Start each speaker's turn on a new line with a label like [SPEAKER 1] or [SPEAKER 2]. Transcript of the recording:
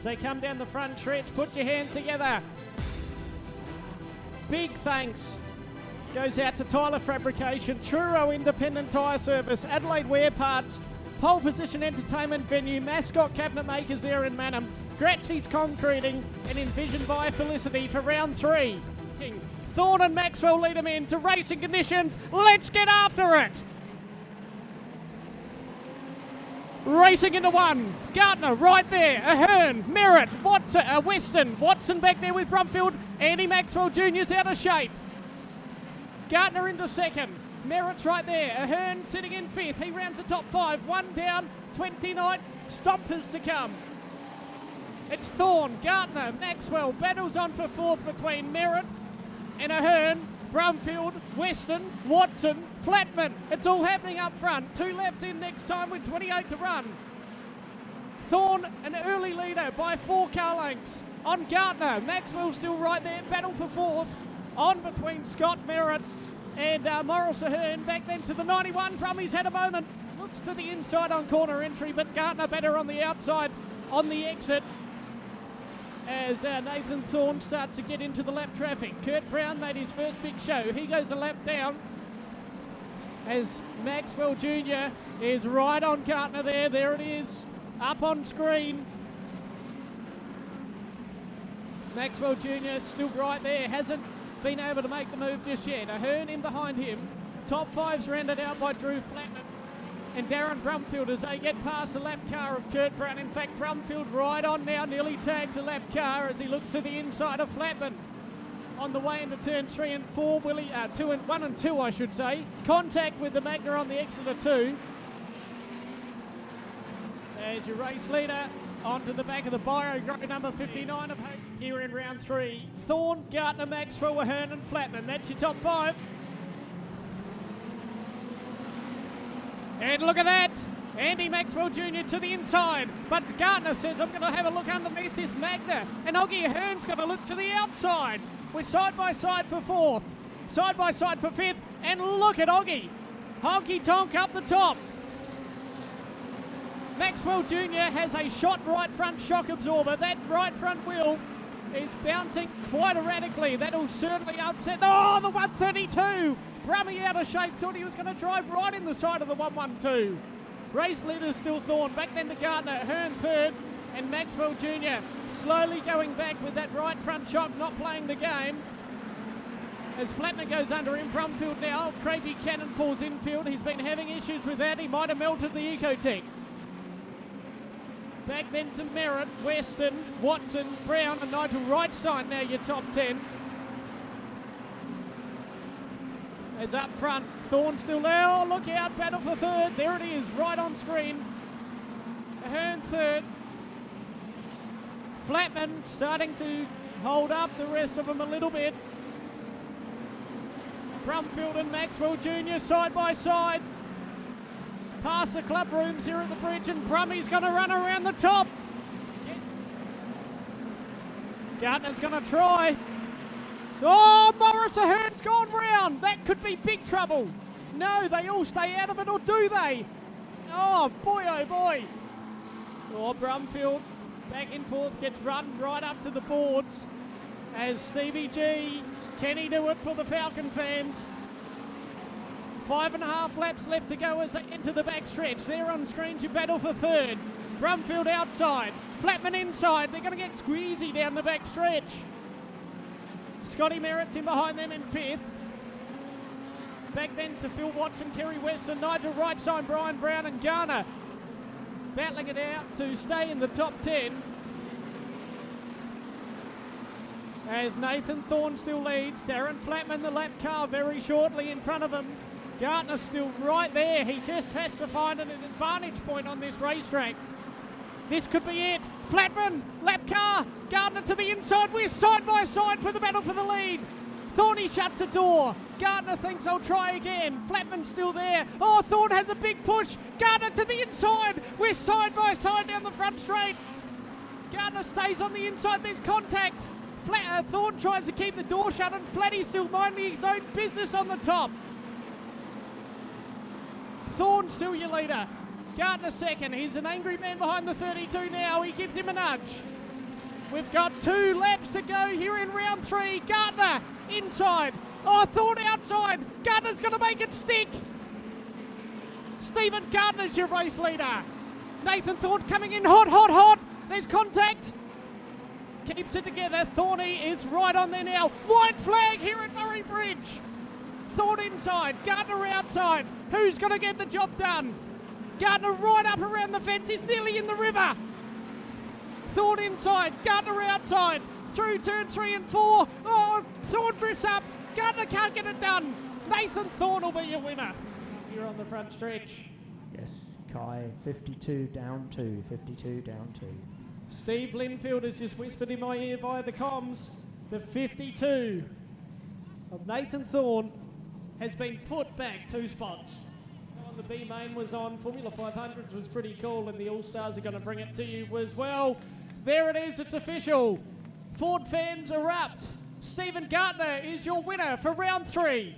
[SPEAKER 1] as they come down the front stretch. Put your hands together. Big thanks goes out to Tyler Fabrication, Truro Independent Tyre Service, Adelaide Wear Parts, Pole Position Entertainment Venue, Mascot Cabinet Makers there in Manham, Gratzy's Concreting, and Envision by Felicity for round 3. Thorne and Maxwell lead them into racing conditions. Let's get after it. Racing into 1. Gardner right there. Ahern, Merritt, Watson, Weston. Watson back there with Brumfield. Andy Maxwell Jr.'s out of shape. Gardner into 2nd. Merritt's right there. Ahern sitting in 5th. He rounds the top 5. 1 down, 29 stompers to come. It's Thorne, Gardner, Maxwell. Battles on for 4th between Merritt and Ahern, Brumfield, Weston, Watson, Flatman. It's all happening up front. 2 laps in next time with 28 to run. Thorne, an early leader by 4 car lengths on Gardner. Maxwell still right there. Battle for 4th. On between Scott Merritt and Morris Ahern. Back then to the 91. Brummies had a moment. Looks to the inside on corner entry, but Gardner better on the outside on the exit. As Nathan Thorne starts to get into the lap traffic. Kurt Brown made his first big show. He goes a lap down as Maxwell Jr. is right on Gardner there. There it is, up on screen. Maxwell Jr. still right there, hasn't been able to make the move just yet. Ahern in behind him. Top 5's rounded out by Drew Flatman and Darren Brumfield as they get past the lap car of Kurt Brown. In fact, Brumfield right on now, nearly tags a lap car as he looks to the inside of Flatman. On the way into turn 3 and 4, 1 and 2, I should say. Contact with the Magna on the exit of 2. As your race leader onto the back of the Bio Group number 59 of here in round 3. Thorne, Gardner, Maxwell, Ahern and Flatman. That's your top 5. And look at that, Andy Maxwell Jr. to the inside, but Gardner says, I'm going to have a look underneath this Magna, and Oggy Ahern's going to look to the outside. We're side by side for 4th, side by side for 5th, and look at Oggy. Honky tonk up the top. Maxwell Jr. has a shot right front shock absorber. That right front wheel is bouncing quite erratically. That'll certainly upset. Oh, the 132. Brummy out of shape, thought he was going to drive right in the side of the 112. Race leader still Thorne. Back then to Gardner, Ahern 3rd, and Maxwell Jr. slowly going back with that right front shock, not playing the game. As Flatman goes under him, Brumfield now. Craig Buchanan pulls infield. He's been having issues with that. He might have melted the Ecotech. Back then to Merritt, Weston, Watson, Brown and Nigel Wrightside now your top 10. As up front, Thorne still there. Oh, look out, battle for 3rd. There it is, right on screen. Ahern 3rd. Flatman starting to hold up the rest of them a little bit. Brumfield and Maxwell Jr. side by side. Past the club rooms here at the bridge, and Brummy's going to run around the top. Gardner's going to try. Oh, Morris Ahern's gone round. That could be big trouble. No, they all stay out of it, or do they? Oh, boy, oh, boy. Oh, Brumfield back and forth, gets run right up to the boards as Stevie G. Can he do it for the Falcon fans? 5.5 laps left to go as they enter the backstretch. There on screen to battle for 3rd. Brumfield outside, Flatman inside. They're going to get squeezy down the backstretch. Scotty Merritt's in behind them in 5th. Back then to Phil Watson, Kerry Weston, Nigel Wrightside, Brian Brown and Garner. Battling it out to stay in the top 10. As Nathan Thorne still leads. Darren Flatman, the lap car, very shortly in front of him. Gardner's still right there. He just has to find an advantage point on this racetrack. This could be it. Flatman, lap car, Gardner to the inside. We're side by side for the battle for the lead. Thorny shuts the door. Gardner thinks I'll try again. Flatman's still there. Oh, Thorne has a big push. Gardner to the inside. We're side by side down the front straight. Gardner stays on the inside. There's contact. Thorne tries to keep the door shut, and Flatty's still minding his own business on the top. Thorne still your leader. Gardner 2nd. He's an angry man behind the 32 now. He gives him a nudge. We've got 2 laps to go here in round 3. Gardner inside. Oh, Thorne outside. Gardner's going to make it stick. Stephen Gardner's your race leader. Nathan Thorne coming in hot, hot, hot. There's contact. Keeps it together. Thorny is right on there now. White flag here at Murray Bridge. Thorne inside. Gardner outside. Who's going to get the job done? Gardner right up around the fence. He's nearly in the river. Thorne inside. Gardner outside. Through turn 3 and 4. Oh, Thorne drifts up. Gardner can't get it done. Nathan Thorne will be your winner. You're on the front stretch.
[SPEAKER 2] Yes, Kai, 52 down 2, 52 down 2.
[SPEAKER 1] Steve Linfield has just whispered in my ear via the comms. The 52 of Nathan Thorne has been put back 2 spots. So on the B main was on. Formula 500 was pretty cool, and the All-Stars are going to bring it to you as well. There it is, it's official. Ford fans erupt. Stephen Gardner is your winner for round 3.